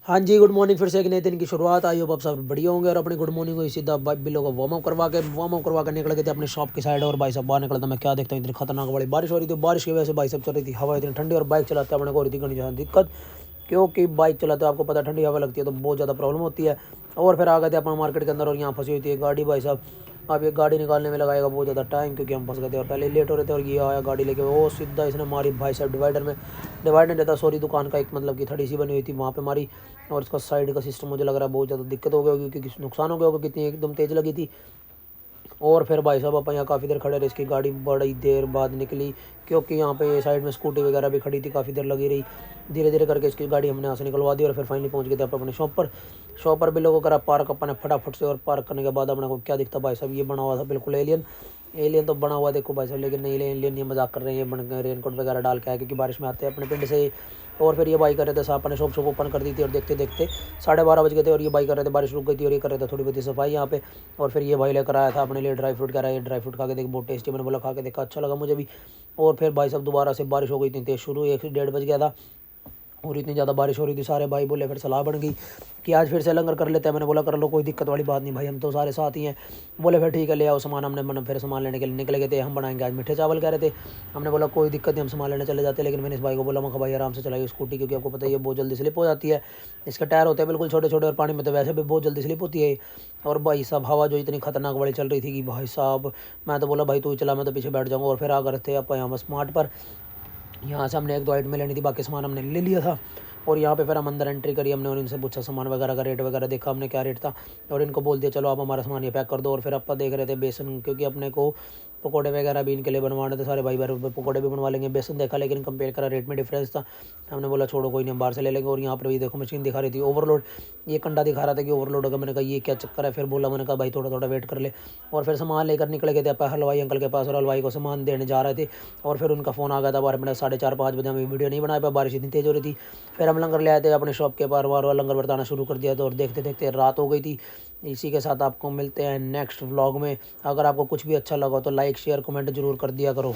हाँ जी, good morning. फिर से एक नए दिन की शुरुआत। आई होप आप सब बढ़िया होंगे। और अपनी गुड मॉर्निंग को सीधा बिल्लो को वार्म अप करवा के निकल गए थे अपने शॉप की साइड। और भाई साहब बाहर निकला था, मैं क्या देखता हूँ इतनी खतरनाक बड़ी बारिश हो रही थी। बारिश की वजह से भाई साहब चल रही थी हवा इतनी ठंडी, और बाइक चलाते अपने को हो रही थी घनी ज़्यादा दिक्कत, क्योंकि बाइक चलाते आपको पता ठंडी हवा लगती है तो बहुत ज़्यादा प्रॉब्लम होती है। और फिर आ गए थे अपन मार्केट के अंदर, और यहाँ फंसी हुई थी गाड़ी भाई साहब। अब ये गाड़ी निकालने में लगाएगा बहुत ज़्यादा टाइम, क्योंकि हम फंस गए थे और पहले लेट हो रहे थे। और ये आया गाड़ी लेके, वो सीधा इसने मारी भाई साहब डिवाइडर में। डिवाइडर नहीं था सॉरी, दुकान का एक मतलब की थड़ी सी बनी हुई थी वहाँ पे मारी। और इसका साइड का सिस्टम मुझे लग रहा है बहुत ज़्यादा दिक्कत हो गया होगी, क्योंकि नुकसान हो गया होगा, कितनी एकदम तेज़ लगी थी। और फिर भाई साहब अपन यहाँ काफ़ी देर खड़े रहे, इसकी गाड़ी बड़ी देर बाद निकली, क्योंकि यहाँ पे साइड में स्कूटी वगैरह भी खड़ी थी, काफ़ी देर लगी रही। धीरे धीरे करके इसकी गाड़ी हमने यहाँ से निकलवा दी, और फिर फाइनली पहुँच गए थे अपने शॉप पर। शॉप पर भी लोगों करा पार्क अपने फटाफट से, और पार्क करने के बाद अपने को क्या दिखता भाई साहब, ये बना हुआ था बिल्कुल एलियन। एलियन तो बना हुआ देखो भाई साहब, लेकिन नहीं एलियन ये मजाक कर रहे हैं, ये बन गए रेनकोट वगैरह डाल के आए, क्योंकि बारिश में आते हैं अपने पिंड से। और फिर ये बाई कर रहे थे, साहब ने शॉप ओपन कर दी थी, और देखते देखते 12:30 बज गए थे। और ये बाई कर रहे थे, बारिश रुक गई थी, और ये कर रहे थे थोड़ी बहुत सफाई यहाँ पे। और फिर ये भाई लेकर आया था अपने लिए ड्राई फ्रूट, कह रहा है ये ड्राई फ्रूट खा के देख बहुत टेस्टी। मैंने बोला खा के देखा, अच्छा लगा मुझे भी। और फिर भाई साहब दोबारा से बारिश हो गई थी तेज शुरू, 1 से 1:30 बज गया था, और इतनी ज़्यादा बारिश हो रही थी। सारे भाई बोले, फिर सलाह बन गई कि आज फिर से लंगर कर लेते हैं। मैंने बोला कर लो, कोई दिक्कत वाली बात नहीं भाई, हम तो सारे साथ ही हैं। बोले फिर ठीक है ले आओ सामान। हमने मन फिर सामान लेने के लिए निकले गए थे। हम बनाएंगे आज मीठे चावल कह रहे थे। हमने बोला कोई दिक्कत नहीं, हम सामान लेने चले जाते। लेकिन मैंने इस भाई को बोला, मैं भाई आराम से चलाइए स्कूटी, क्योंकि आपको पता ही है बहुत जल्दी स्लिप हो जाती है। इसके टायर होते हैं बिल्कुल छोटे छोटे, और पानी में तो वैसे भी बहुत जल्दी स्लिप होती है। और भाई साहब हवा जो इतनी खतरनाक वाली चल रही थी कि भाई साहब, मैं तो बोला भाई तू चला, मैं तो पीछे बैठ जाऊँगा। और फिर आ गए थे आप यहाँ स्मार्ट पर। यहाँ से हमने 1-2 आइटमें लेनी थी, बाकी सामान हमने ले लिया था। और यहाँ पे फिर हम अंदर एंट्री करी हमने, और इनसे पूछा सामान वगैरह का रेट वगैरह देखा हमने क्या रेट था। और इनको बोल दिया चलो आप हमारा सामान ये पैक कर दो। और फिर अपन देख रहे थे बेसन, क्योंकि अपने को पकोड़े वगैरह भी इनके लिए बनवाने थे। सारे भाई भाई पकोड़े भी बनवा लेंगे। बेसन देखा, लेकिन कंपेयर करा रेट में डिफरेंस था। हमने बोला छोड़ो कोई नहीं, हम बाहर से ले लेंगे। और यहाँ पर भी देखो मशीन दिखा रही थी ओवरलोड, ये कंडा दिखा रहा था कि ओवरलोड होगा। मैंने कहा ये क्या चक्कर है, फिर बोला, मैंने कहा भाई थोड़ा थोड़ा वेट कर ले। और फिर सामान लेकर निकले गए थे अपन हलवाई अंकल के पास, और हलवाई को सामान देने जा रहे थे। और फिर उनका फ़ोन आ गया था बारह मिनट 4:30-5 बजे, हमें वीडियो नहीं बना पाया, बारिश इतनी तेज़ हो रही थी। फिर हम लंगर ले आए थे अपने शॉप के बार बार, लंगर बरताना शुरू कर दिया था, और देखते देखते रात हो गई थी। इसी के साथ आपको मिलते हैं नेक्स्ट व्लॉग में। अगर आपको कुछ भी अच्छा लगा तो लाइक शेयर कमेंट जरूर कर दिया करो।